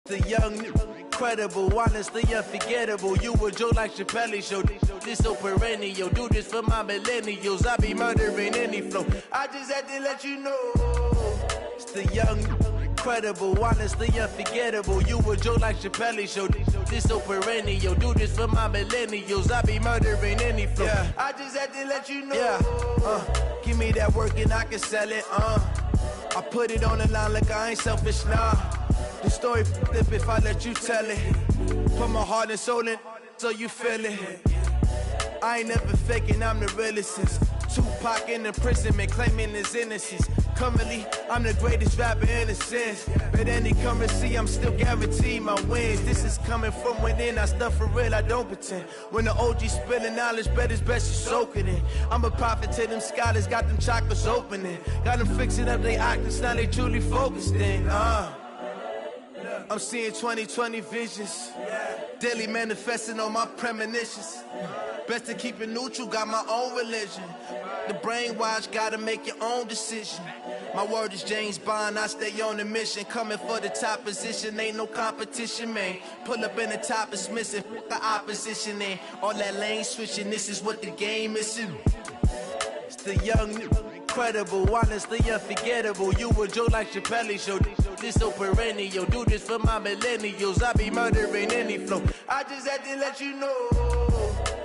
The young, incredible, honestly unforgettable. You a joke like Chappelle show. This so perennial. Do this for my millennials. I be murdering any flow. I just had to let you know. It's the young, incredible, honestly unforgettable. You a joke like Chappelle show. This so perennial. Do this for my millennials. I be murdering any flow. Yeah. I just had to let you know. Yeah. Give me that work and I can sell it. I put it on the line like I ain't selfish, nah. The story flip if I let you tell it. Put my heart and soul in so you feel it. I ain't never faking, I'm the realest since Tupac in imprisonment, claiming his innocence. Currently, I'm the greatest rapper in a sense. But any currency, I'm still guaranteed my wins. This is coming from within, I stuff for real, I don't pretend. When the OG spilling knowledge, bet it's best you soak it in. I'm a prophet to them scholars, got them chakras opening. Got them fixing up their octaves, now they truly focused in. I'm seeing 2020 visions, daily manifesting on my premonitions. Best to keep it neutral, got my own religion. The brainwash, gotta make your own decision. My word is James Bond, I stay on the mission. Coming for the top position, ain't no competition, man. Pull up in the top is missing, the opposition ain't. All that lane switching, this is what the game is. It's the young, incredible, honestly unforgettable. You a joke like Chappelle show. This so perennial. Do this for my millennials. I be murdering any flow. I just had to let you know.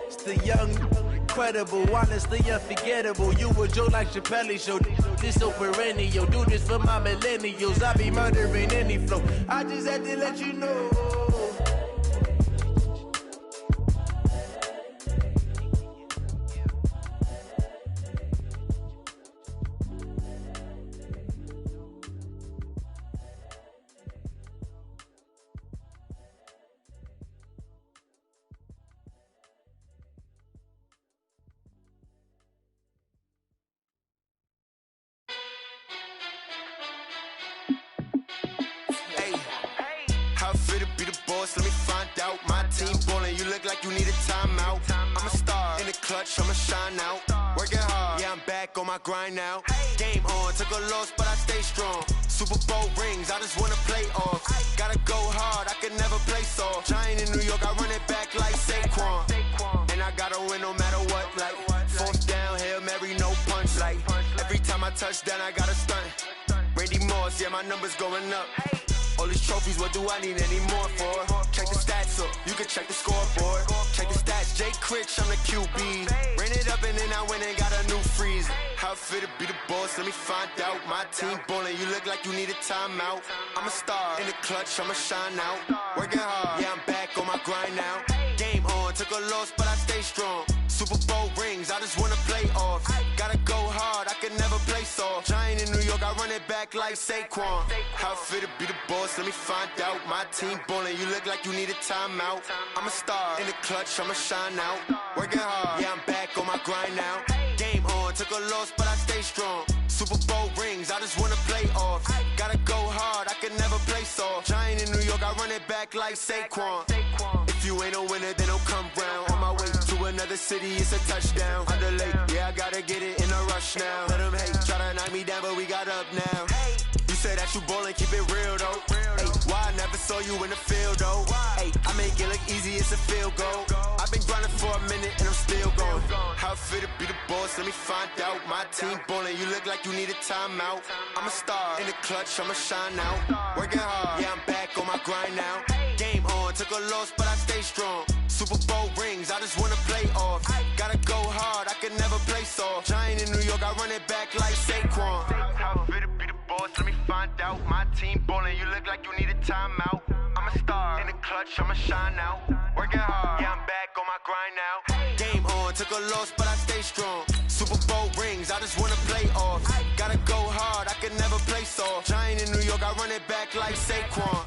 It's the young, incredible, honestly unforgettable. You a joke like Chappelle show. This so perennial. Do this for my millennials. I be murdering any flow. I just had to let you know. Let me find out. My team ballin', you look like you need a timeout. I'm a star in the clutch, I'ma shine out. Working hard, yeah, I'm back on my grind now. Game on, took a loss, but I stay strong. Super Bowl rings, I just wanna play off. Gotta go hard, I can never play soft. Giant in New York, I run it back like Saquon. And I gotta win no matter what, like fourth down, Hail Mary, no punch. Like every time I touch down, I gotta stunt. Randy Moss, yeah, my numbers going up. All these trophies, what do I need any more for? Check the stats up, you can check the scoreboard. Check the stats, Jake Critch, I'm the QB. Ran it up and then I went and got a new freeze. How it fit to be the boss, let me find out. My team ballin', you look like you need a timeout. I'm a star in the clutch, I'ma shine out. Working hard, yeah, I'm back on my grind now. Game on, took a loss, but I stay strong. Super Bowl rings, I just wanna play off. Gotta go hard, I can never play soft. Giant in New York, I run it back like Saquon. How it fit to be the boss, let me find out. My team ballin', you look like you need a timeout. I'm a star in the clutch, I'ma shine out. Working hard, yeah, I'm back on my grind now. Game on, took a loss, but I stay strong. Super Bowl rings, I just wanna play off. Gotta go hard, I can never play soft. Giant in New York, I run it back like Saquon. If you ain't a winner, then don't come round. On my way to another city, it's a touchdown. Under late, yeah, I gotta get it in a rush now. Let them hate, try to knock me down, but we got up now. You say that you ballin', keep it real though. Hey, why I never saw you in the field though? Hey, I make it look easy, it's a field goal. I've been grinding for a minute and I'm still going. How it fit to be the boss, let me find out. My team ballin', you look like you need a timeout. I'm a star in the clutch, I'ma shine out. Working hard, yeah, I'm back on my grind now. Game on, took a loss, but I stay strong. Super Bowl rings, I just wanna play off. Gotta go hard, I can never play soft. Giant in New York, I run it back like Saquon. How it fit to be the boss, let me find out. My team ballin', you look like you need a timeout. I'm a star in the clutch, I'ma shine out. Working hard, yeah, I'm back on my grind now. Game on, took a loss, but I stay strong. Super Bowl rings, I just wanna play off. Gotta go hard, I can never play soft. Giant in New York, I run it back like Saquon.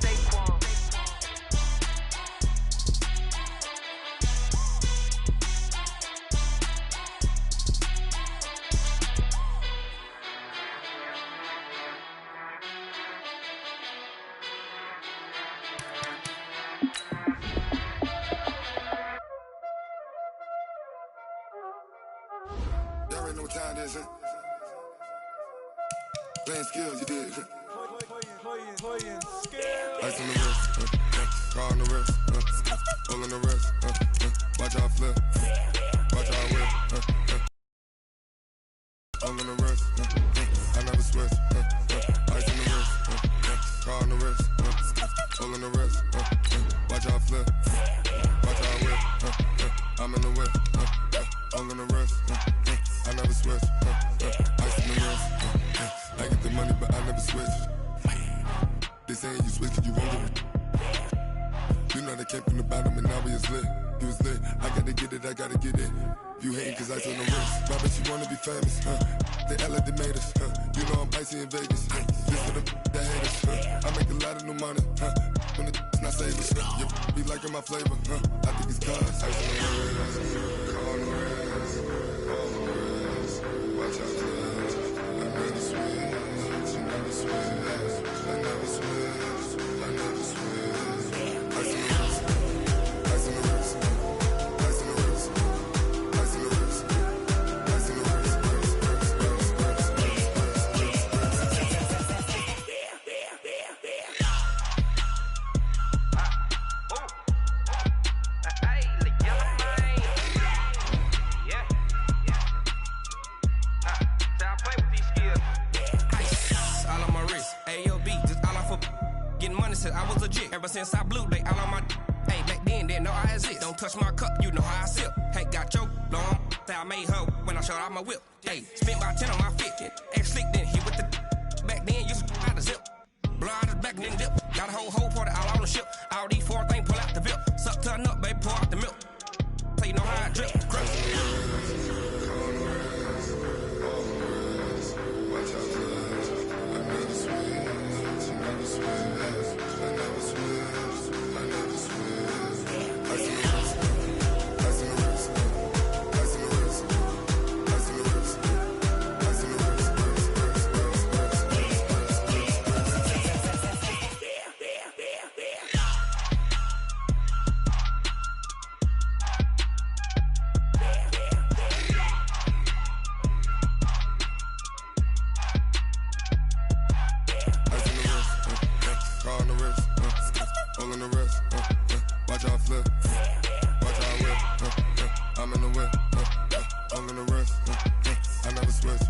Y'all already know what time it is, huh? Playing skills, you did. Ice on the wrist, car on the wrist, all on the wrist, watch out flip, watch out whip, all on the wrist, I never switch, ice on the wrist, car on the wrist, all on the wrist, watch out flip, watch out whip, I'm in the whip, all on the wrist, I never switch, ice on the wrist, I get the money but I never switch. They saying you switch 'cause you won't get it. You know they came from the bottom and now we is lit. You was lit, I gotta get it, I gotta get it. You hating 'cause ice on the wrist. Why bet you wanna be famous, They act like they made us, You know I'm icy in Vegas, This for the that hate us, I make a lot of new money, When it's not savers, You be liking my flavor, I think it's cause ice on the wrist, on the wrist, on the wrist. Watch out, cuz I never switch, you never switch. I never switch, I never switch. Ice on the wrist, ice on the wrist, ice on the wrist, ice on the wrist, ice on the wrist, I was legit. Ever since I blew, they all on my. Hey, back then, didn't know I exist. Don't touch my cup, you know how I sip. Hey, got choked long. Say I made her when I showed out my whip. Hey, spent about 10 on my fit. Ex slick, then hit with the. Back then, used to out the zip. Blow out his back, then dip. Got a whole party all on the ship. All these 4 things, pull out the VIP. Suck, turn up, baby, pour out the milk. So you know how I drip. Crush. watch out, cuz I never switch, you never switch. I never switch, I never switch. Ice on the wrist, ice on the wrist, ice on the wrist, ice on the wrist, ice on the wrist, car on the wrist, all on the wrist, watch out flip, watch out whip, I'm in the whip, all on the wrist, I never switch.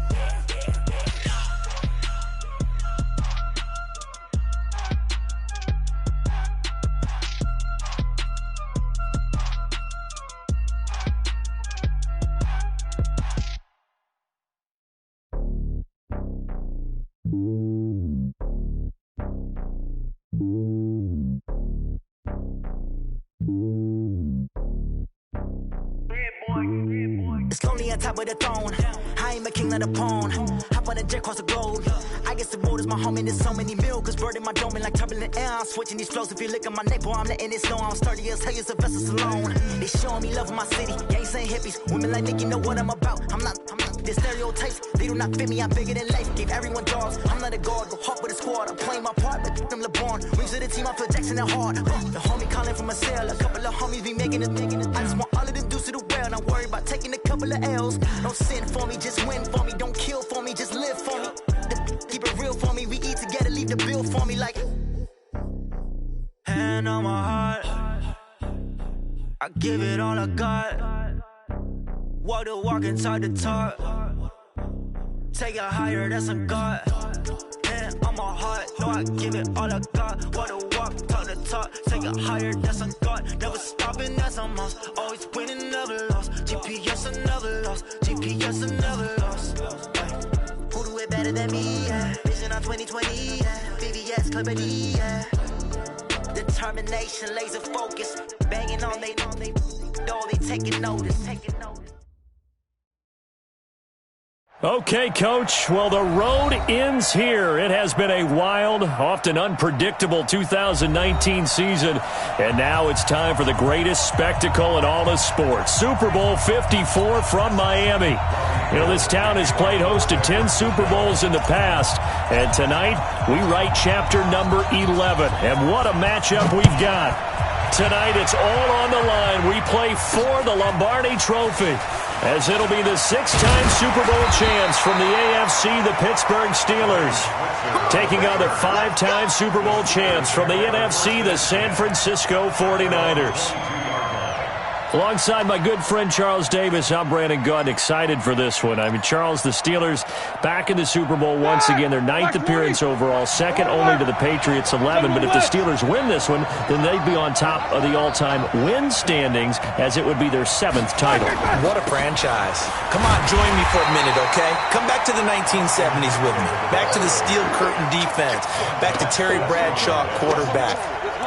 It's lonely on top of the throne. I ain't a king, not a pawn. Hop on a jet across the globe. I guess the road is my home and there's so many milkers burning my dome like turbulent air. I'm switching these flows. If you look at my neck, boy, I'm letting it snow. I'm sturdy as hell, it's a vessel alone. They showing me love in my city. Gang saying hippies. Women like Nicki know what I'm about. I'm not the stereotypes. They do not fit me. I'm bigger than life. Gave everyone dogs. I'm not a guard. Go hard with a squad. I'm playing my part, but them LeBron. Rings to the team. I feel Jackson and hard. The homie calling from a cell. A couple of homies be making it. I just want all of them dudes to the well. Not worry about taking a couple of L's. Don't sin for me, just win for me. Don't kill for me, just live for me. Keep it real for me. We eat together, leave the bill for me like. Hand on my heart, I give it all I got. Walk the walk inside the talk. Take it higher, that's a God. Hand on my heart, no, I give it all I got. Walk the walk, talk the talk. Take it higher, that's a God. Never stopping, that's a must. Always winning, never lost. GPS, I never lost. GPS, I never lost. Who do it better than me? Yeah. Vision on 2020. Yeah. VVS, Clipper D. Yeah. Determination, laser focus. Banging on they door, they taking notice. Okay, Coach. Well, the road ends here. It has been a wild, often unpredictable 2019 season. And now it's time for the greatest spectacle in all of sports. Super Bowl 54 from Miami. You know, this town has played host to 10 Super Bowls in the past. And tonight, we write chapter number 11. And what a matchup we've got. Tonight, it's all on the line. We play for the Lombardi Trophy. as it'll be the 6-time Super Bowl champs from the AFC, the Pittsburgh Steelers, taking on the 5-time Super Bowl champs from the NFC, the San Francisco 49ers. Alongside my good friend Charles Davis, I'm Brandon Gunn, excited for this one. I mean, Charles, the Steelers back in the Super Bowl once again. Their 9th appearance overall, second only to the Patriots' 11. But if the Steelers win this one, then they'd be on top of the all-time win standings, as it would be their 7th title. What a franchise. Come on, join me for a minute, okay? Come back to the 1970s with me. Back to the steel curtain defense. Back to Terry Bradshaw, quarterback.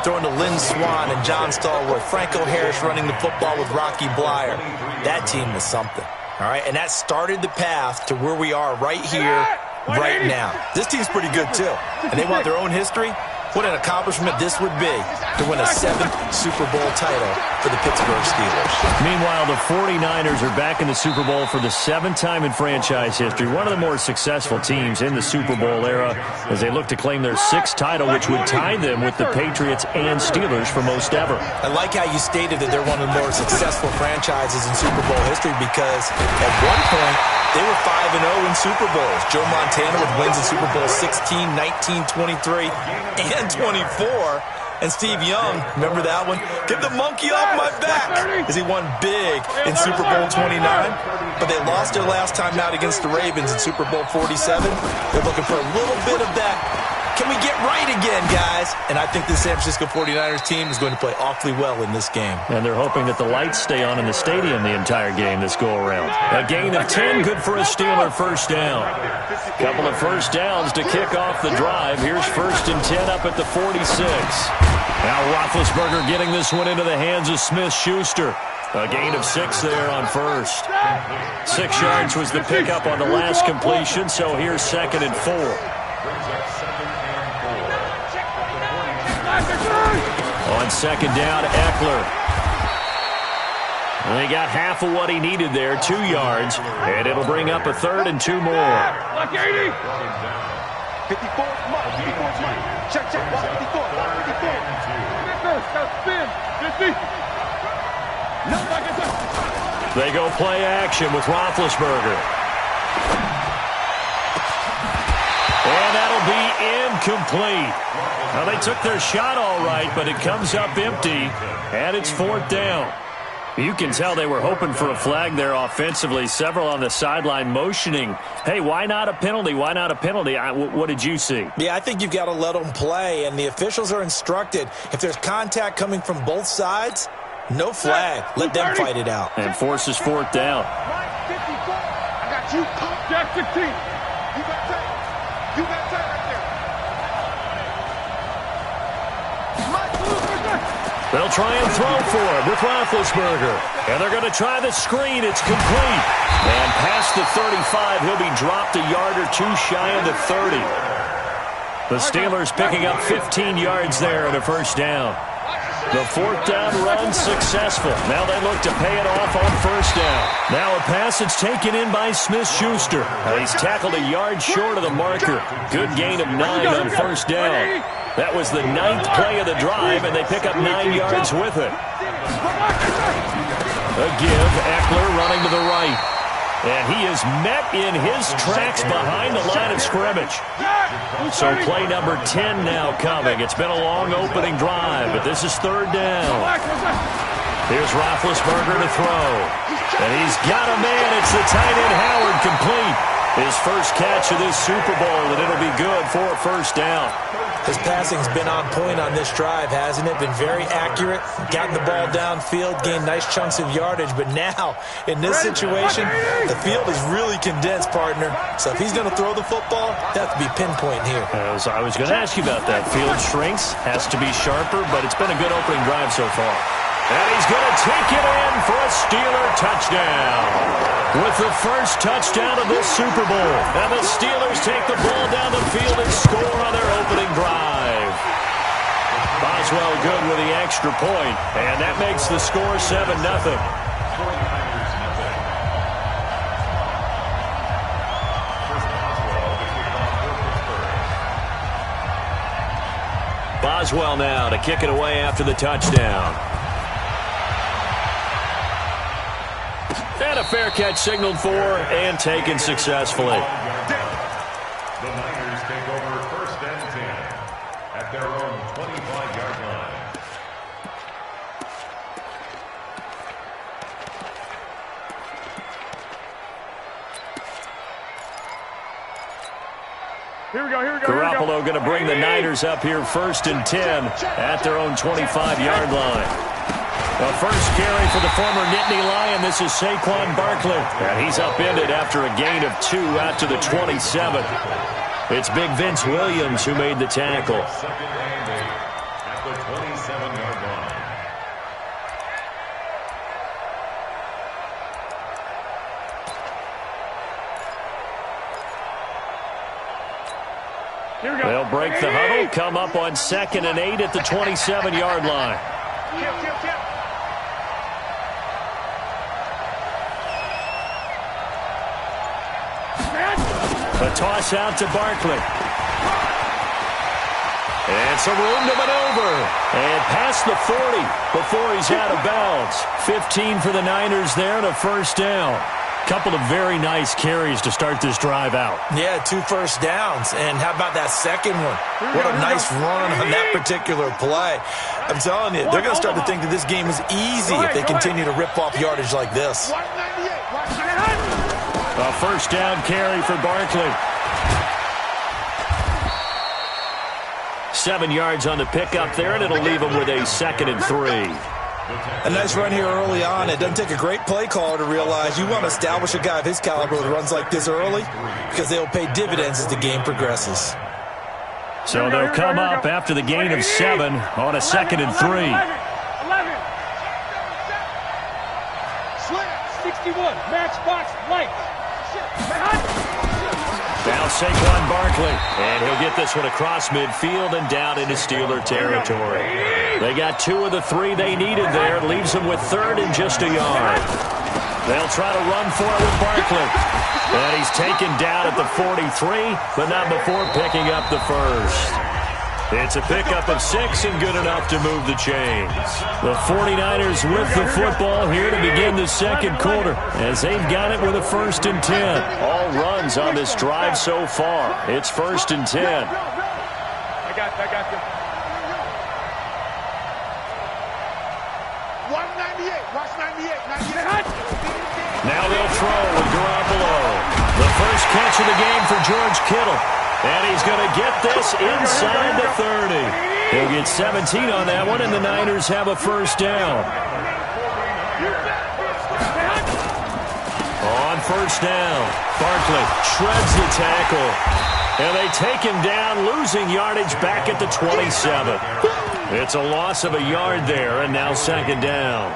Throwing to Lynn Swann and John Stallworth. Franco Harris running the football with Rocky Blyer. That team was something, all right? And that started the path to where we are right here, right now. This team's pretty good, too. And they want their own history. What an accomplishment this would be to win a 7th Super Bowl title for the Pittsburgh Steelers. Meanwhile, the 49ers are back in the Super Bowl for the 7th time in franchise history. One of the more successful teams in the Super Bowl era as they look to claim their 6th title, which would tie them with the Patriots and Steelers for most ever. I like how you stated that they're one of the more successful franchises in Super Bowl history because at one point, they were 5-0 in Super Bowls. Joe Montana with wins in Super Bowl 16, 19, 23, and 24. And Steve Young, remember that one? Get the monkey off my back, as he won big in Super Bowl 29. But they lost their last time out against the Ravens in Super Bowl 47. They're looking for a little bit of that. Can we get right again, guys? And I think the San Francisco 49ers team is going to play awfully well in this game. And they're hoping that the lights stay on in the stadium the entire game this go-around. A gain of 10, good for a Steeler first down. Couple of first downs to kick off the drive. Here's 1st and 10 up at the 46. Now Roethlisberger getting this one into the hands of Smith-Schuster. A gain of 6 there on first. 6 yards was the pickup on the last completion, so here's 2nd and 4. On 2nd down, Eckler. And they got half of what he needed there, 2 yards, and it'll bring up a 3rd and 2 more. Lock 80. 54, check, 54, 50. They go play action with Roethlisberger. And that'll be incomplete. Now, they took their shot all right, but it comes up empty, and it's 4th down. You can tell they were hoping for a flag there offensively. Several on the sideline motioning, hey, why not a penalty? Why not a penalty? What did you see? Yeah, I think you've got to let them play, and the officials are instructed. If there's contact coming from both sides, no flag. Let them fight it out. And forces 4th down. I got you. Jack 16. You got that. You got that right there. They'll try and throw for it with Roethlisberger. And they're going to try the screen. It's complete. And past the 35, he'll be dropped a yard or 2 shy of the 30. The Steelers picking up 15 yards there and a first down. The 4th down run successful. Now they look to pay it off on 1st down. Now a pass that's taken in by Smith-Schuster. He's tackled a yard short of the marker. Good gain of 9 on 1st down. That was the 9th play of the drive, and they pick up 9 yards with it. A give, Eckler running to the right. And he is met in his tracks behind the line of scrimmage. So play number 10 now coming. It's been a long opening drive, but this is 3rd down. Here's Roethlisberger to throw. And he's got a man. It's the tight end Howard, complete. His first catch of this Super Bowl, and it'll be good for a first down. His passing's been on point on this drive, hasn't it? Been very accurate, gotten the ball downfield, gained nice chunks of yardage. But now, in this situation, the field is really condensed, partner. So if he's going to throw the football, that has to be pinpoint here. I was going to ask you about that. Field shrinks, has to be sharper, but it's been a good opening drive so far. And he's going to take it in for a Steeler touchdown. With the first touchdown of this Super Bowl. And the Steelers take the ball down the field and score on their opening drive. Boswell good with the extra point, and that makes the score 7-0. Boswell now to kick it away after the touchdown. And a fair catch signaled for and taken successfully. The Niners take over 1st and 10 at their own 25-yard line. Here we go. Garoppolo going to bring the Niners up here 1st and 10 at their own 25-yard line. The first carry for the former Nittany Lion. This is Saquon Barkley. And he's upended after a gain of 2 out to the 27. It's Big Vince Williams who made the tackle. 2nd and 8 at the 27-yard line. They'll break the huddle, come up on 2nd and 8 at the 27-yard line. The toss out to Barkley. And some room to maneuver. And past the 40 before he's out of bounds. 15 for the Niners there and a first down. Couple of very nice carries to start this drive out. Yeah, 2 first downs. And how about that second one? What a nice run on that particular play. I'm telling you, they're going to start to think that this game is easy if they continue to rip off yardage like this. A first down carry for Barkley. 7 yards on the pickup there, and it'll leave him with a 2nd and 3. A nice run here early on. It doesn't take a great play caller to realize you want to establish a guy of his caliber with runs like this early because they'll pay dividends as the game progresses. So they'll come up after the gain of 7 on a 2nd and 3. 11. 61. Matchbox light. Now Saquon Barkley, and he'll get this one across midfield and down into Steeler territory. They got 2 of the 3 they needed there. It leaves them with 3rd and just a yard. They'll try to run for it with Barkley. And he's taken down at the 43, but not before picking up the first. It's a pickup of 6 and good enough to move the chains. The 49ers with the football here to begin the second quarter as they've got it with a 1st and 10. All runs on this drive so far. It's 1st and 10. I got you. 198. Watch 98. Now they'll throw with Garoppolo. The first catch of the game for George Kittle. And he's going to get this inside the 30. He'll get 17 on that one, and the Niners have a first down. On first down, Barkley shreds the tackle. And they take him down, losing yardage back at the 27. It's a loss of a yard there, and now 2nd down.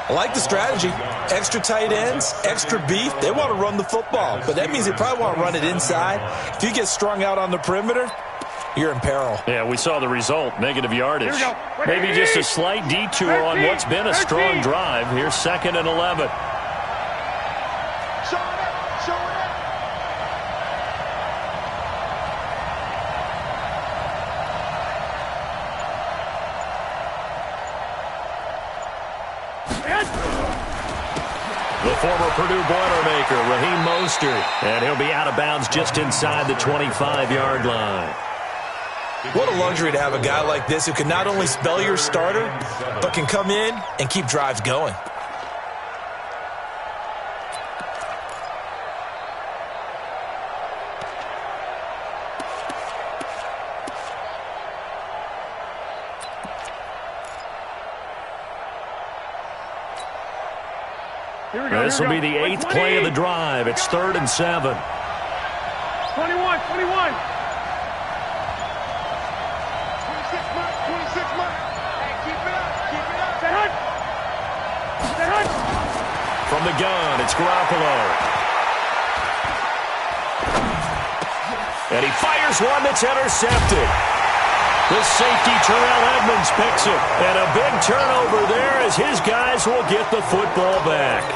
I like the strategy. Extra tight ends, extra beef. They want to run the football, but that means they probably want to run it inside. If you get strung out on the perimeter, you're in peril. Yeah, we saw the result, negative yardage. Maybe just a slight detour on what's been a strong drive. Here's 2nd and 11. The former Purdue Boilermaker, Raheem Mostert, and he'll be out of bounds just inside the 25-yard line. What a luxury to have a guy like this who can not only spell your starter, but can come in and keep drives going. This will be the 8th play of the drive. It's 3rd and 7. 21. Hey, keep it up. Stay hot. From the gun, it's Garoppolo. And he fires one that's intercepted. The safety, Terrell Edmonds, picks it. And a big turnover there as his guys will get the football back.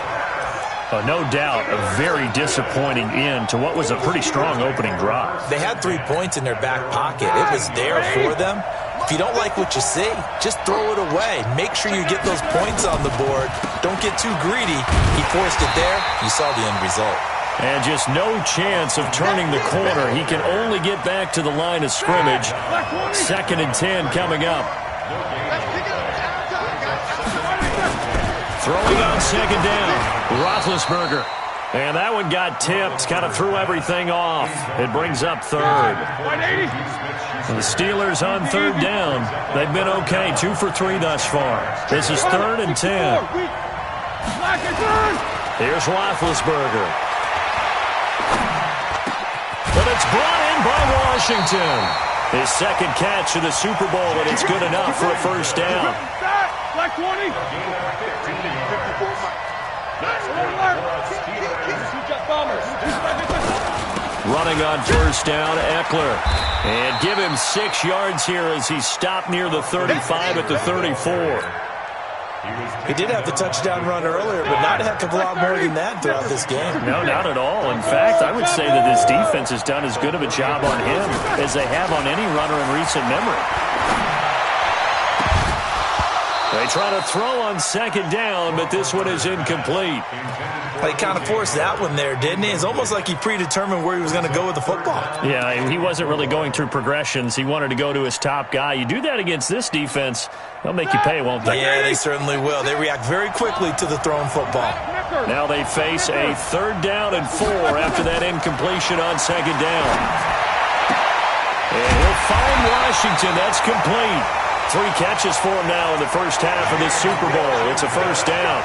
No doubt, a very disappointing end to what was a pretty strong opening drive. They had 3 points in their back pocket. It was there for them, If you don't like what you see, just throw it away. Make sure you get those points on the board. Don't get too greedy. He forced it there. You saw the end result. And just no chance of turning the corner. He can only get back to the line of scrimmage. 2nd and 10 coming up. Throwing on 2nd down, Roethlisberger. And that one got tipped, kind of threw everything off. It brings up 3rd. The Steelers on 3rd down. They've been okay, 2 for 3 thus far. This is 3rd and 10. Here's Roethlisberger. But it's brought in by Washington. His 2nd catch of the Super Bowl, and it's good enough for a 1st down. Black 20. Running on 1st down, Eckler. And give him 6 yards here as he stopped near the 35 at the 34. He did have the touchdown run earlier, but not a heck of a lot more than that throughout this game. No, not at all. In fact, I would say that this defense has done as good of a job on him as they have on any runner in recent memory. They try to throw on 2nd down, but this one is incomplete. He kind of forced that one there, didn't he? It's almost like he predetermined where he was going to go with the football. Yeah, he wasn't really going through progressions. He wanted to go to his top guy. You do that against this defense, they'll make you pay, won't they? Yeah, they certainly will. They react very quickly to the thrown football. Now they face a 3rd down and 4 after that incompletion on 2nd down. And he'll find Washington. That's complete. 3 catches for him now in the 1st half of this Super Bowl. It's a 1st down.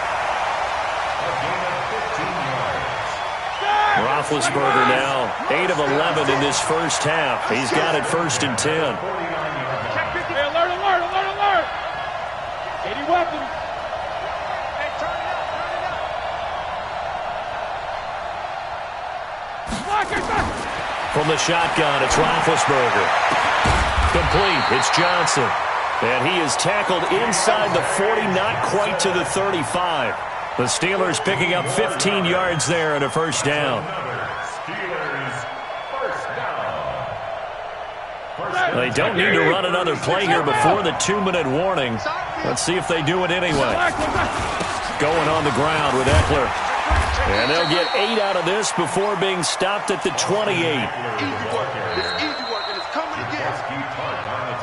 Roethlisberger now 8 of 11 in this 1st half. He's got it 1st and 10. Hey, alert, alert, alert, alert. 80 weapons. Hey, turn it up, From the shotgun, it's Roethlisberger. Complete. It's Johnson. And he is tackled inside the 40, not quite to the 35. The Steelers picking up 15 yards there and a 1st down. They don't need to run another play here before the 2-minute warning. Let's see if they do it anyway. Going on the ground with Eckler. And they'll get 8 out of this before being stopped at the 28.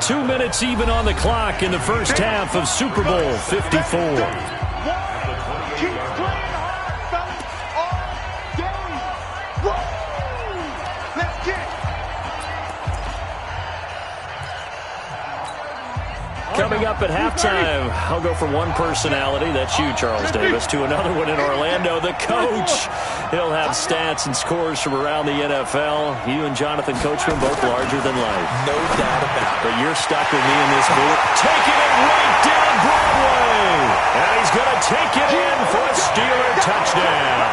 2 minutes even on the clock in the 1st half of Super Bowl 54. Coming up at halftime, I'll go from one personality, that's you, Charles Davis, to another one in Orlando, the coach. He'll have stats and scores from around the NFL. You and Jonathan Coachman both larger than life. No doubt about it. But you're stuck with me in this booth. Taking it right down Broadway. And he's going to take it in for a Steeler touchdown.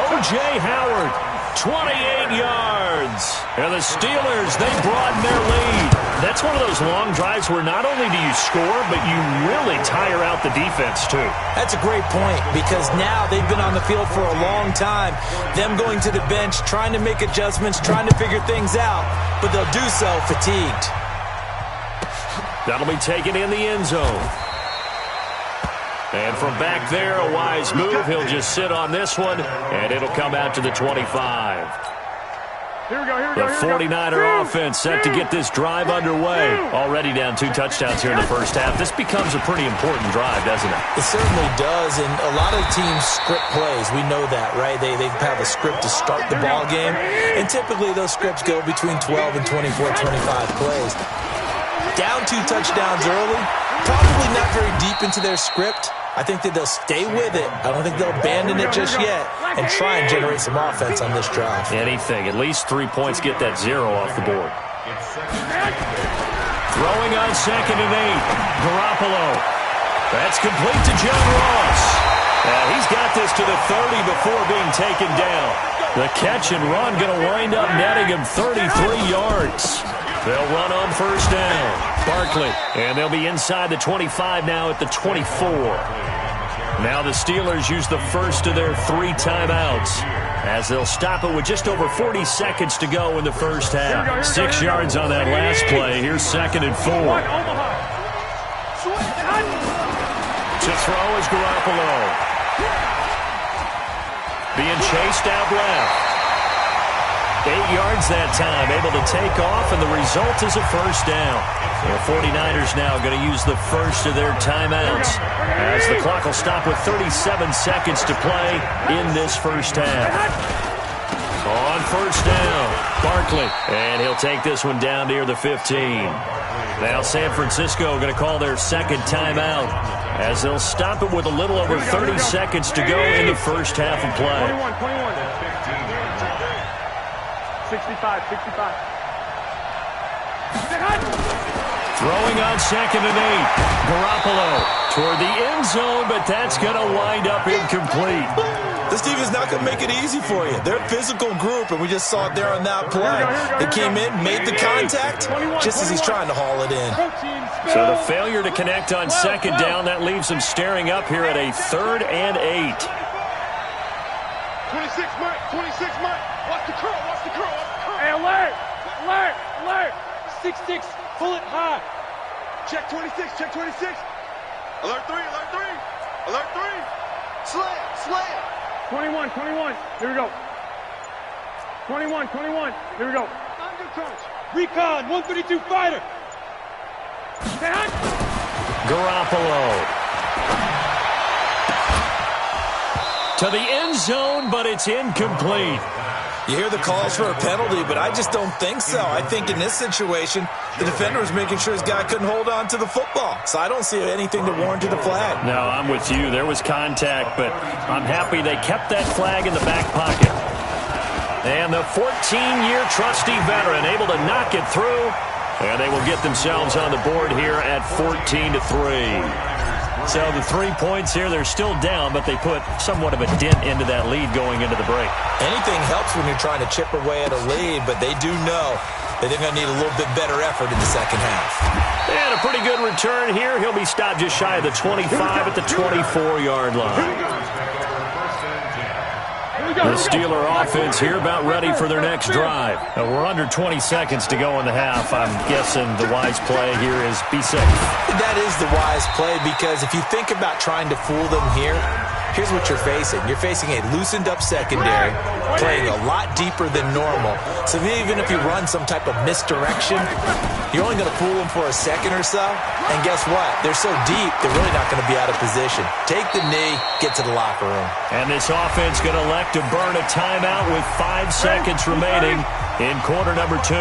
O.J. Howard, 28 yards. And the Steelers, they broaden their lead. That's one of those long drives where not only do you score, but you really tire out the defense, too. That's a great point, because now they've been on the field for a long time. Them going to the bench, trying to make adjustments, trying to figure things out, but they'll do so fatigued. That'll be taken in the end zone. And from back there, a wise move. He'll just sit on this one, and it'll come out to the 25. The 49er offense set to get this drive underway. Already down 2 touchdowns here in the 1st half. This becomes a pretty important drive, doesn't it? It certainly does, and a lot of teams script plays. We know that, right? They have a script to start the ball game, and typically those scripts go between 12 and 24, 25 plays. Down 2 touchdowns early, probably not very deep into their script. I think that they'll stay with it. I don't think they'll abandon it just yet and try and generate some offense on this drive. Anything. At least 3 points, get that 0 off the board. Throwing on 2nd and 8. Garoppolo. That's complete to John Ross. And he's got this to the 30 before being taken down. The catch and run going to wind up netting him 33 yards. They'll run on 1st down. Barkley. And they'll be inside the 25 now at the 24. Now the Steelers use the first of their 3 timeouts as they'll stop it with just over 40 seconds to go in the first half. 6 yards on that last play. Here's 2nd and 4. To throw is Garoppolo. Being chased out left. 8 yards that time, able to take off, and the result is a first down. The 49ers now going to use the first of their timeouts as the clock will stop with 37 seconds to play in this first half. On first down, Barkley, and he'll take this one down near the 15. Now San Francisco going to call their 2nd timeout as they'll stop it with a little over 30 seconds to go in the first half of play. 65. Throwing on 2nd and 8. Garoppolo toward the end zone, but that's going to wind up incomplete. This team is not going to make it easy for you. They're a physical group, and we just saw it there on that play. They came in, made the contact, just as he's trying to haul it in. So the failure to connect on 2nd down, that leaves them staring up here at a 3rd and 8. 26, Mike. 26, Mike. Watch the curl. Hey, alert. 6-6. Pull it high. Check 26. Alert 3. Slam. 21. Here we go. 21. Here we go. Under coach. Recon. 132 fighter. Garoppolo. To the end zone, but it's incomplete. You hear the calls for a penalty, but I just don't think so. I think in this situation, the defender was making sure his guy couldn't hold on to the football. So I don't see anything to warrant a flag. No, I'm with you. There was contact, but I'm happy they kept that flag in the back pocket. And the 14-year trusty veteran able to knock it through, and they will get themselves on the board here at 14-3. So the 3 points here, they're still down, but they put somewhat of a dent into that lead going into the break. Anything helps when you're trying to chip away at a lead, but they do know that they're going to need a little bit better effort in the second half. And a pretty good return here. He'll be stopped just shy of the 25 at the 24-yard line. The Steeler offense here about ready for their next drive. We're under 20 seconds to go in the half. I'm guessing the wise play here is be safe. That is the wise play, because if you think about trying to fool them here, here's what you're facing. You're facing a loosened-up secondary, playing a lot deeper than normal. So even if you run some type of misdirection, you're only going to fool them for a second or so. And guess what? They're so deep, they're really not going to be out of position. Take the knee, get to the locker room. And this offense going to elect to burn a timeout with 5 seconds remaining in quarter number 2.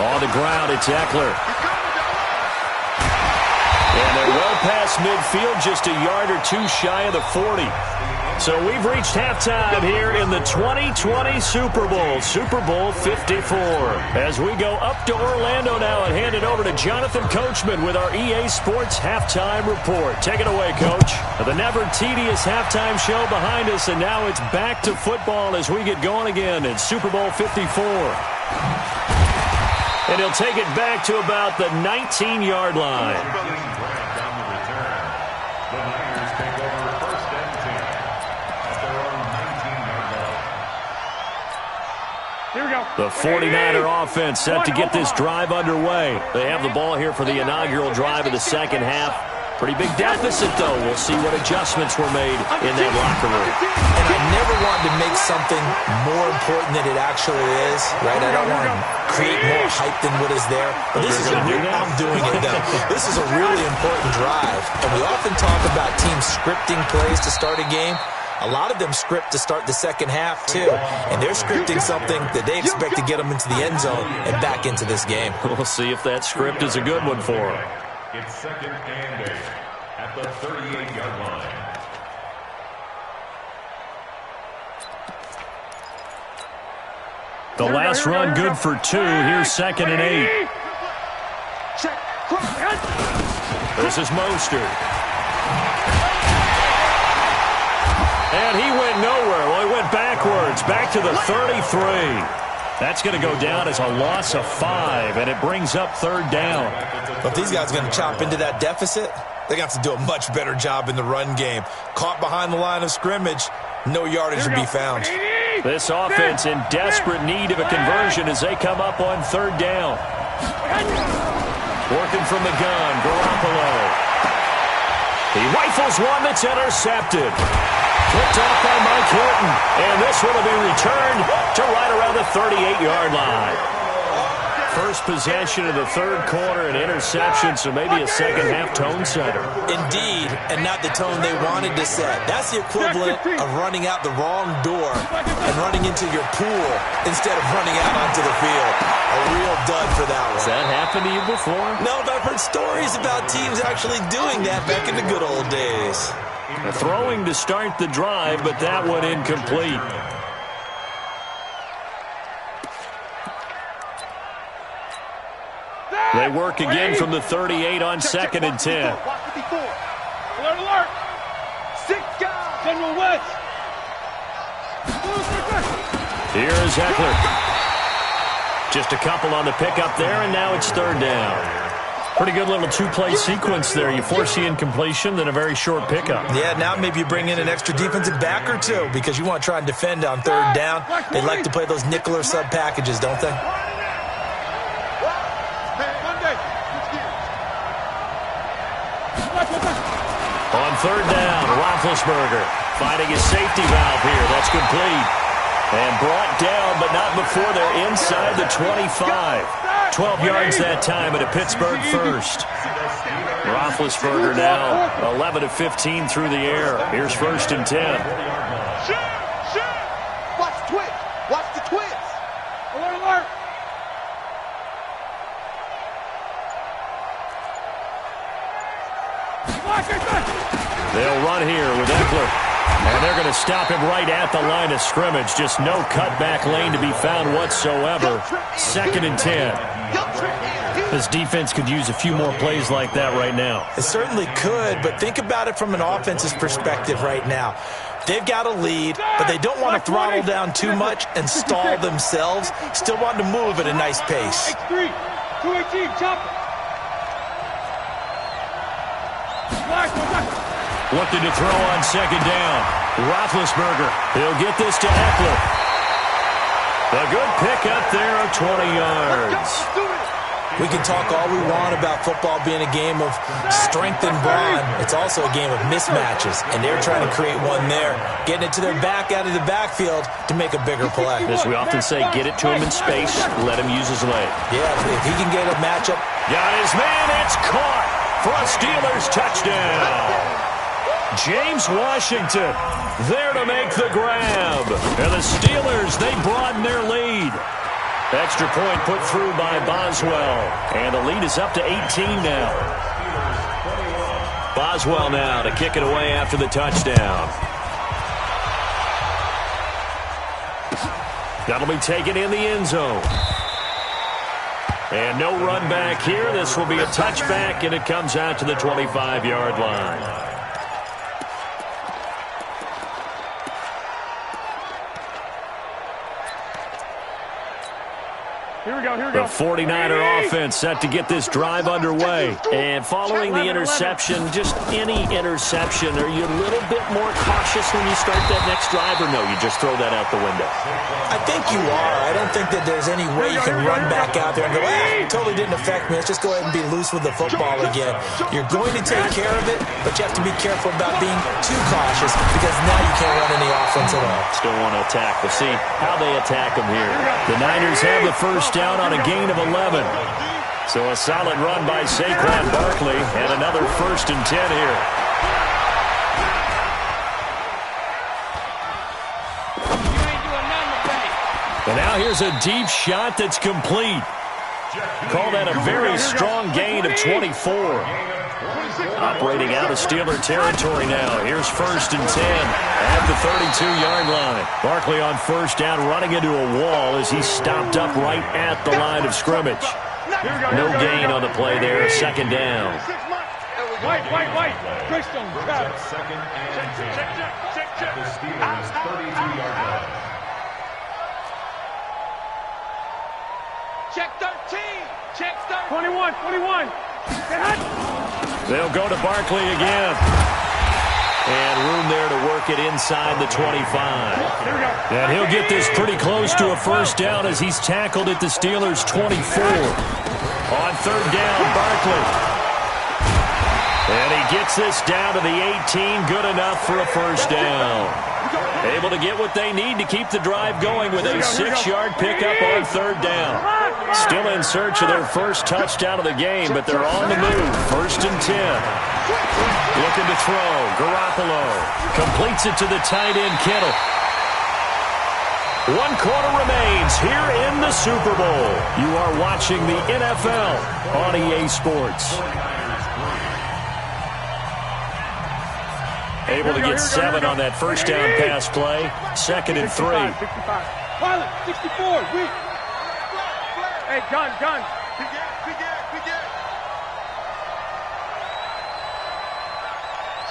On the ground, it's Eckler. And they're well past midfield, just a yard or 2 shy of the 40. So we've reached halftime here in the 2020 Super Bowl, Super Bowl 54. As we go up to Orlando now and hand it over to Jonathan Coachman with our EA Sports Halftime Report. Take it away, Coach. The never tedious halftime show behind us, and now it's back to football as we get going again in Super Bowl 54. And he'll take it back to about the 19-yard line. The 49er offense set to get this drive underway. They have the ball here for the inaugural drive of the second half. Pretty big deficit, though. We'll see what adjustments were made in that locker room. And I never wanted to make something more important than it actually is, right? I don't want to create more hype than what is there. But this is I'm doing it, though. This is a really important drive. And we often talk about teams scripting plays to start a game. A lot of them script to start the second half, too. And they're scripting something that they expect to get them into the end zone and back into this game. We'll see if that script is a good one for them. It's 2nd and 8 at the 38-yard line. The last run good for 2. Here's 2nd and 8. This is Mostert. And he went nowhere. Well, he went backwards, back to the 33. That's going to go down as a loss of 5, and it brings up 3rd down. But if these guys are going to chop into that deficit, they're going to have to do a much better job in the run game. Caught behind the line of scrimmage, no yardage to be found. This offense in desperate need of a conversion as they come up on 3rd down. Working from the gun, Garoppolo. He rifles one that's intercepted. Picked off by Mike Hilton. And this one will be returned to right around the 38-yard line. First possession of the 3rd quarter, an interception, so maybe a second-half tone setter. Indeed, and not the tone they wanted to set. That's the equivalent of running out the wrong door and running into your pool instead of running out onto the field. A real dud for that one. Has that happened to you before? No, but I've heard stories about teams actually doing that back in the good old days. Throwing to start the drive, but that one incomplete. They work again from the 38 on 2nd and 10. Alert, alert! 6 guys! General West! Here's Eckler. Just a couple on the pickup there, and now it's 3rd down. Pretty good little 2-play sequence there. You force the incompletion, then a very short pickup. Yeah, now maybe you bring in an extra defensive back or two because you want to try and defend on 3rd down. They like to play those nickel or sub packages, don't they? On 3rd down, Roethlisberger finding his safety valve here. That's complete. And brought down, but not before they're inside the 25. 12 yards that time at a Pittsburgh first. Roethlisberger now 11 of 15 through the air. Here's 1st and 10. Watch the twitch. Watch the twitch. Alert, alert! They'll run here with Eckler. And they're going to stop him right at the line of scrimmage. Just no cutback lane to be found whatsoever. 2nd and 10. This defense could use a few more plays like that right now. It certainly could, but think about it from an offense's perspective right now. They've got a lead, but they don't want to throttle down too much and stall themselves. Still want to move at a nice pace. X3, 218, chop it. Looking to throw on 2nd down. Roethlisberger. He'll get this to Eckler. A good pickup there of 20 yards. We can talk all we want about football being a game of strength and brawn. It's also a game of mismatches, and they're trying to create one there, getting it to their back out of the backfield to make a bigger play. As we often say, get it to him in space, let him use his leg. Yeah, if he can get a matchup. Got his man, it's caught for a Steelers touchdown. James Washington there to make the grab. And the Steelers, they broaden their lead. Extra point put through by Boswell. And the lead is up to 18 now. Boswell now to kick it away after the touchdown. That'll be taken in the end zone. And no run back here. This will be a touchback, and it comes out to the 25-yard line. Here we go, here we The go. 49er offense set to get this drive underway. And following the interception, just any interception, are you a little bit more cautious when you start that next drive, or no, you just throw that out the window? I think you are. I don't think that there's any way you can run back out there and go, it totally didn't affect me. Let's just go ahead and be loose with the football again. You're going to take care of it, but you have to be careful about being too cautious because now you can't run any offense at all. Still want to attack. We'll see how they attack them here. The Niners have the first down on a gain of 11. So a solid run by Saquon Barkley and another 1st and 10 here. And now here's a deep shot that's complete. Call that a very strong gain of 24. Operating out of Steeler territory now. Here's 1st and 10 at the 32-yard line. Barkley on 1st down, running into a wall as he's stopped up right at the line of scrimmage. No gain on the play there. 2nd down. White. Christian, grab it. 2nd and 10. At the Steelers' 32-yard line. Check 13. Check 13. 21. They'll go to Barkley again. And room there to work it inside the 25. And he'll get this pretty close to a first down as he's tackled at the Steelers' 24. On third down, Barkley. And he gets this down to the 18. Good enough for a first down. Able to get what they need to keep the drive going with a 6-yard pickup on third down. Still in search of their first touchdown of the game, but they're on the move. First and 10. Looking to throw. Garoppolo completes it to the tight end, Kittle. 1 quarter remains here in the Super Bowl. You are watching the NFL on EA Sports. Able to get 7 on that first down pass play. Second and 3. 65. 64. Weak. Hey, gun.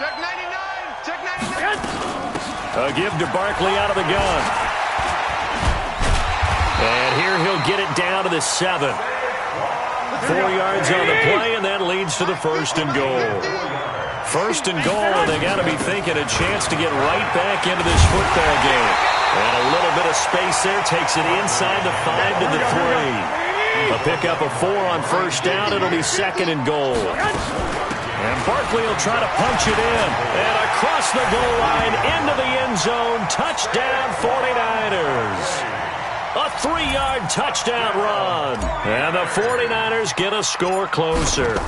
Check 99. Check 99. A give to Barkley out of the gun. And here he'll get it down to the 7. 4 yards on the play, and that leads to the first and goal. First and goal, and they got to be thinking a chance to get right back into this football game. And a little bit of space there takes it inside the 5 to the 3. A pickup of 4 on first down. It'll be second and goal. And Barkley will try to punch it in. And across the goal line into the end zone. Touchdown 49ers. A 3-yard touchdown run. And the 49ers get a score closer.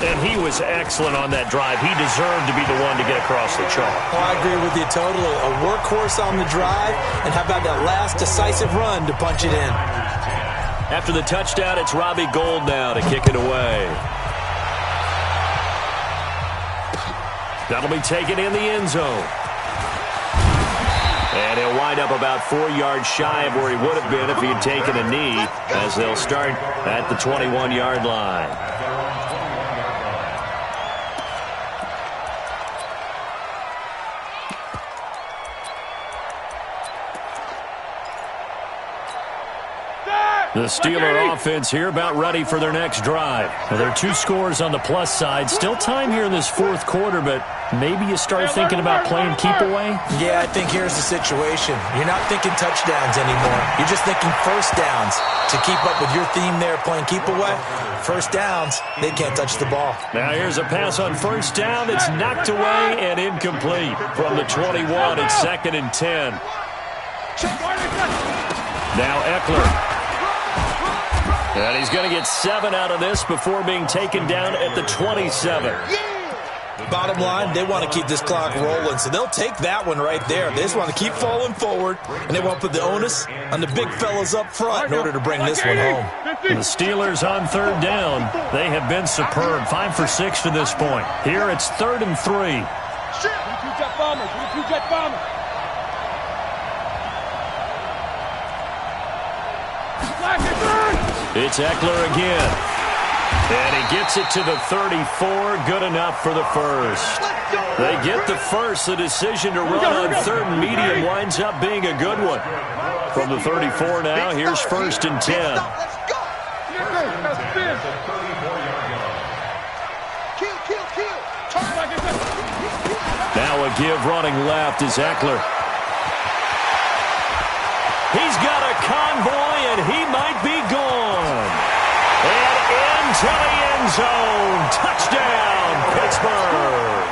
And he was excellent on that drive. He deserved to be the one to get across the chalk. Oh, I agree with you totally. A workhorse on the drive. And how about that last decisive run to punch it in? After the touchdown, it's Robbie Gould now to kick it away. That'll be taken in the end zone. And he'll wind up about 4 yards shy of where he would have been if he had taken a knee, as they'll start at the 21-yard line. The Steeler offense here about ready for their next drive. Well, there are 2 scores on the plus side. Still time here in this fourth quarter, but maybe you start thinking about playing keep away? Yeah, I think here's the situation. You're not thinking touchdowns anymore. You're just thinking first downs. To keep up with your theme there, playing keep away, first downs, they can't touch the ball. Now here's a pass on first down that's knocked away and incomplete. From the 21, it's second and 10. Now Eckler. And he's going to get 7 out of this before being taken down at the 27. Bottom line, they want to keep this clock rolling, so they'll take that one right there. They just want to keep falling forward, and they want to put the onus on the big fellas up front in order to bring this one home. The Steelers on third down. They have been superb. 5 for 6 to this point. Here it's 3rd and 3. Two-jet bombers. It's Eckler again. And he gets it to the 34. Good enough for the first. They get the first. The decision to run on 3rd and medium winds up being a good one. From the 34 now, here's 1st and 10. Now a give running left is Eckler. He's got a convoy, and he might be gone. And into the end zone. Touchdown, Pittsburgh.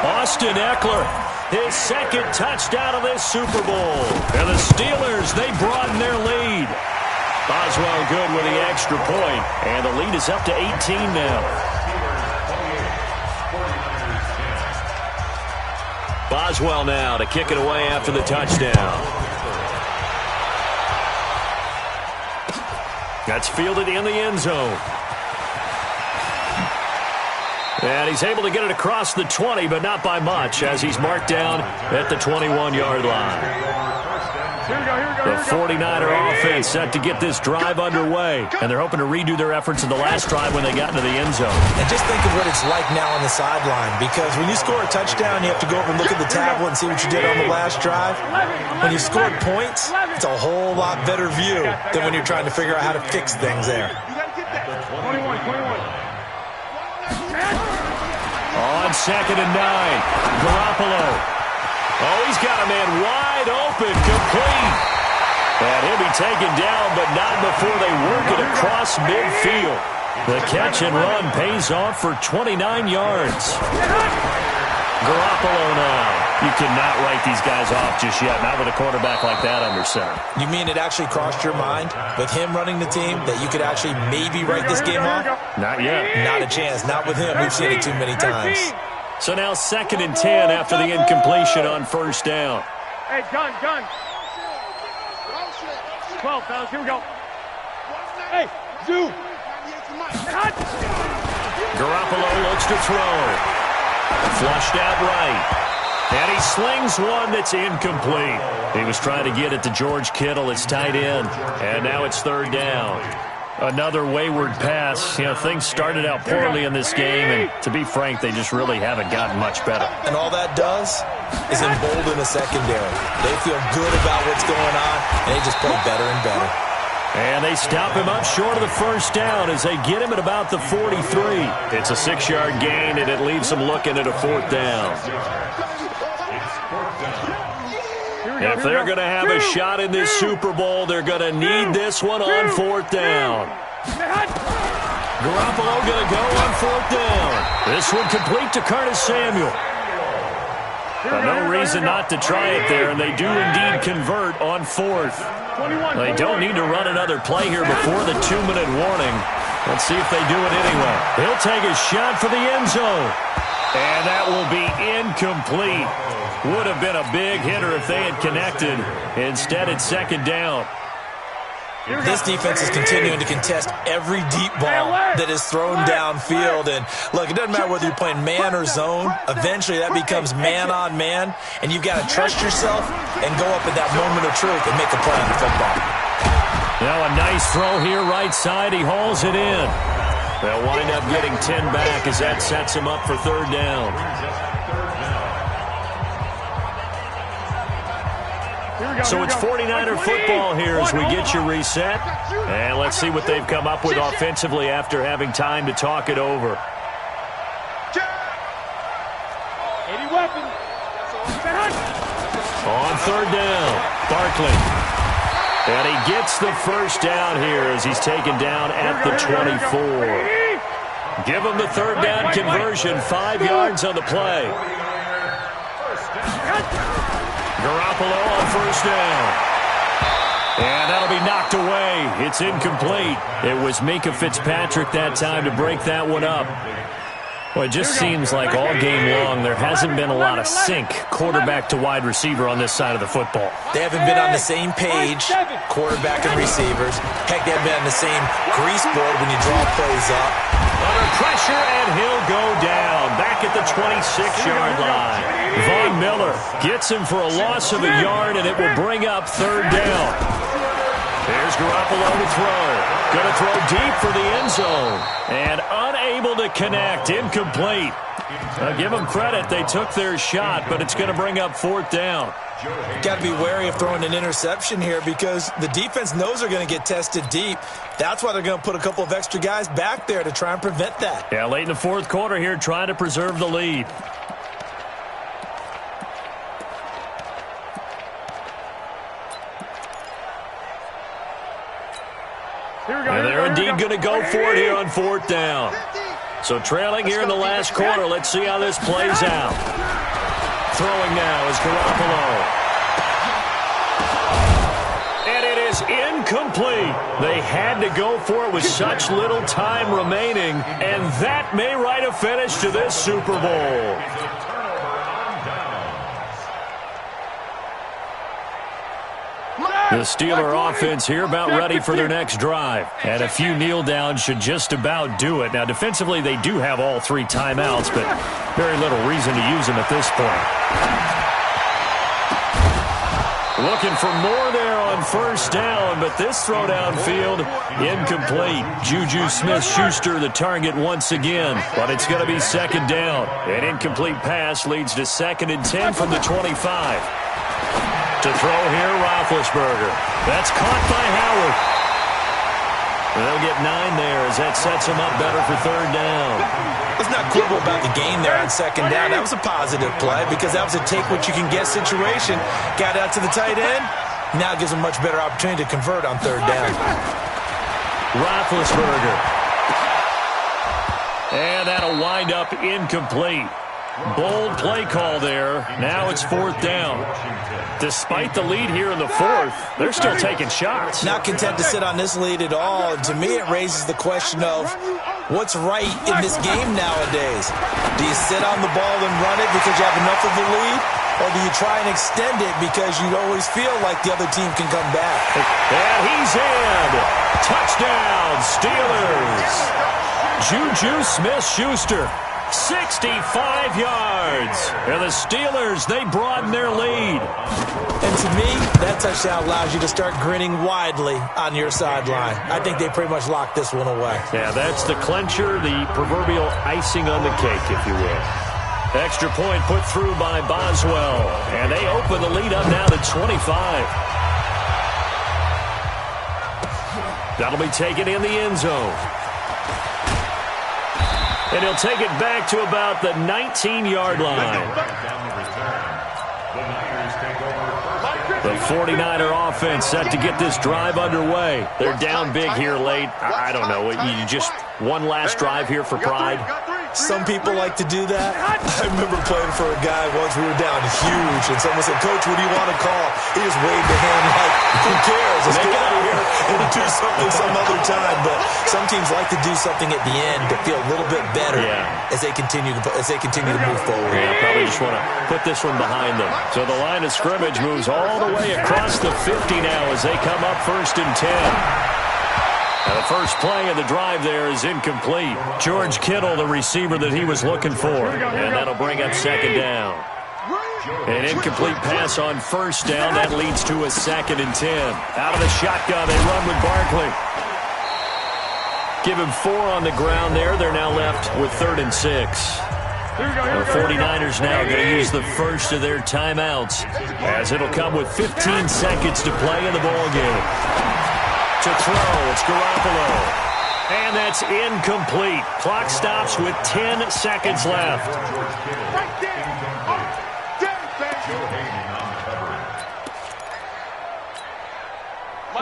Austin Eckler, his 2nd touchdown of this Super Bowl. And the Steelers, they broaden their lead. Boswell good with the extra point, and the lead is up to 18 now. Boswell now to kick it away after the touchdown. That's fielded in the end zone. And he's able to get it across the 20, but not by much, as he's marked down at the 21-yard line. The 49er offense set to get this drive underway, and they're hoping to redo their efforts in the last drive when they got into the end zone. And just think of what it's like now on the sideline, because when you score a touchdown, you have to go over and look at the tablet and see what you did on the last drive. When you scored points, it's a whole lot better view than when you're trying to figure out how to fix things there. 21. On 2nd and 9, Garoppolo. Oh, he's got a man wide open, complete. And he'll be taken down, but not before they work it across midfield. The catch and run pays off for 29 yards. Garoppolo now. You cannot write these guys off just yet, not with a quarterback like that under center. You mean it actually crossed your mind with him running the team that you could actually maybe write this game off? Not yet. Not a chance. Not with him. We've seen it too many times. So now 2nd and 10 after the incompletion on 1st down. Hey, gun. 12, fellas, here we go. Hey, Zoo. Garoppolo looks to throw. Flushed out right. And he slings one that's incomplete. He was trying to get it to George Kittle. It's tight end. And now it's 3rd down. Another wayward pass. You know, things started out poorly in this game, and to be frank, they just really haven't gotten much better. And all that does is embolden the secondary. They feel good about what's going on, and they just play better and better. And they stop him up short of the 1st down as they get him at about the 43. It's a 6-yard gain, and it leaves them looking at a 4th down. If they're going to have a shot in this Super Bowl, they're going to need this one on 4th down. Garoppolo going to go on 4th down. This one complete to Curtis Samuel. No reason not to try it there, and they do indeed convert on 4th. They don't need to run another play here before the 2-minute warning. Let's see if they do it anyway. He'll take a shot for the end zone. And that will be incomplete. Would have been a big hitter if they had connected. Instead, it's 2nd down. This defense is continuing to contest every deep ball that is thrown downfield. And, look, it doesn't matter whether you're playing man or zone. Eventually, that becomes man-on-man. And you've got to trust yourself and go up at that moment of truth and make a play on the football. Now a nice throw here right side. He hauls it in. They'll wind up getting 10 back as that sets him up for 3rd down. So it's 49er football here as we get you reset. And let's see what they've come up with offensively after having time to talk it over. 80 weapons. On 3rd down, Barkley. And he gets the 1st down here as he's taken down at the 24. Give him the 3rd down conversion, 5 yards on the play. Garoppolo on 1st down. And that'll be knocked away. It's incomplete. It was Minkah Fitzpatrick that time to break that one up. Well, it just seems like all game long there hasn't been a lot of sync quarterback to wide receiver on this side of the football. They haven't been on the same page, quarterback and receivers. Heck, they haven't been on the same grease board when you draw plays up. Under pressure, and he'll go down back at the 26-yard line. Von Miller gets him for a loss of a yard, and it will bring up 3rd down. There's Garoppolo to throw. Going to throw deep for the end zone. And unable to connect. Incomplete. Give them credit. They took their shot, but it's going to bring up 4th down. Got to be wary of throwing an interception here because the defense knows they're going to get tested deep. That's why they're going to put a couple of extra guys back there to try and prevent that. Yeah, late in the 4th quarter here, trying to preserve the lead. And they're indeed going to go for it here on 4th down. So trailing here in the last quarter. Let's see how this plays out. Throwing now is Garoppolo. And it is incomplete. They had to go for it with such little time remaining. And that may write a finish to this Super Bowl. The Steeler offense here about ready for their next drive. And a few kneel downs should just about do it. Now, defensively, they do have all 3 timeouts, but very little reason to use them at this point. Looking for more there on first down, but this throw downfield, incomplete. Juju Smith-Schuster the target once again, but it's going to be second down. An incomplete pass leads to 2nd and 10 from the 25. To throw here, Roethlisberger. That's caught by Howard. And they'll get 9 there as that sets them up better for third down. Let's not quibble about the gain there on second down. That was a positive play because that was a take-what-you-can-get situation. Got out to the tight end. Now gives them a much better opportunity to convert on third down. Roethlisberger. And that'll wind up incomplete. Bold play call there. Now it's 4th down. Despite the lead here in the 4th, they're still taking shots. Not content to sit on this lead at all. And to me, it raises the question of what's right in this game nowadays. Do you sit on the ball and run it because you have enough of the lead? Or do you try and extend it because you always feel like the other team can come back? And he's in. Touchdown, Steelers. Juju Smith-Schuster. 65 yards. And the Steelers, they broaden their lead. And to me, that touchdown allows you to start grinning widely on your sideline. I think they pretty much locked this one away. Yeah, that's the clincher, the proverbial icing on the cake, if you will. Extra point put through by Boswell. And they open the lead up now to 25. That'll be taken in the end zone. And he'll take it back to about the 19-yard line. The 49er offense set to get this drive underway. They're down big here late. I don't know. You just one last drive here for pride? Some people like to do that. I remember playing for a guy once. We were down huge, and someone said, "Coach, what do you want to call?" He just waved a hand like, "Who cares? Let's get out of here and do something some other time." But some teams like to do something at the end to feel a little bit better as they continue to move forward. Yeah, probably just want to put this one behind them. So the line of scrimmage moves all the way across the 50 now as they come up 1st and 10. And the first play of the drive there is incomplete. George Kittle, the receiver that he was looking for. And that'll bring up 2nd down. An incomplete pass on 1st down. That leads to a 2nd and 10. Out of the shotgun, they run with Barkley. Give him 4 on the ground there. They're now left with 3rd and 6. The 49ers now going to use the first of their timeouts as it'll come with 15 seconds to play in the ballgame. To throw, it's Garoppolo. And that's incomplete. Clock stops with 10 seconds left.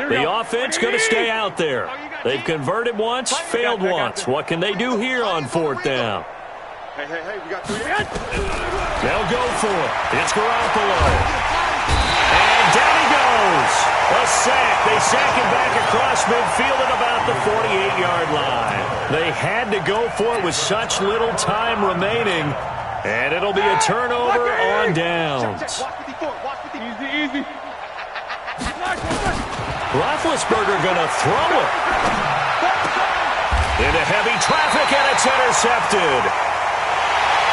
The offense going to stay out there. They've converted once, failed once. What can they do here on 4th down? Hey, we got 3. They'll go for it. It's Garoppolo. And down he goes. A sack. They sack him back across midfield at about the 48-yard line. They had to go for it with such little time remaining. And it'll be a turnover on downs. Easy. Roethlisberger going to throw it. Into heavy traffic, and it's intercepted.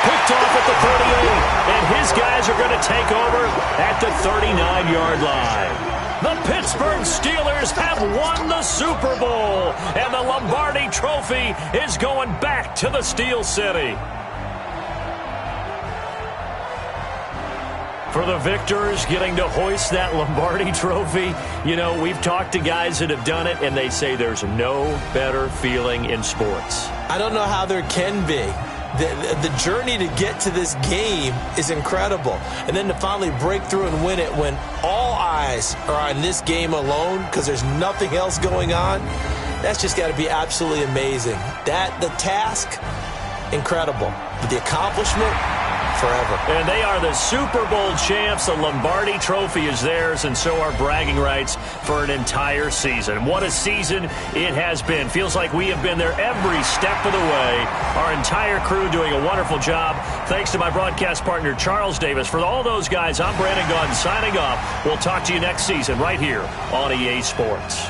Picked off at the 38, and his guys are going to take over at the 39-yard line. The Pittsburgh Steelers have won the Super Bowl, and the Lombardi Trophy is going back to the Steel City. For the victors getting to hoist that Lombardi Trophy, you know, we've talked to guys that have done it, and they say there's no better feeling in sports. I don't know how there can be. The journey to get to this game is incredible. And then to finally break through and win it when all eyes are on this game alone because there's nothing else going on, that's just got to be absolutely amazing. The task, incredible. But the accomplishment, forever. And they are the Super Bowl champs. The Lombardi Trophy is theirs, and so are bragging rights for an entire season. What a season it has been. Feels like we have been there every step of the way. Our entire crew doing a wonderful job. Thanks to my broadcast partner, Charles Davis. For all those guys, I'm Brandon Gaudin signing off. We'll talk to you next season right here on EA Sports.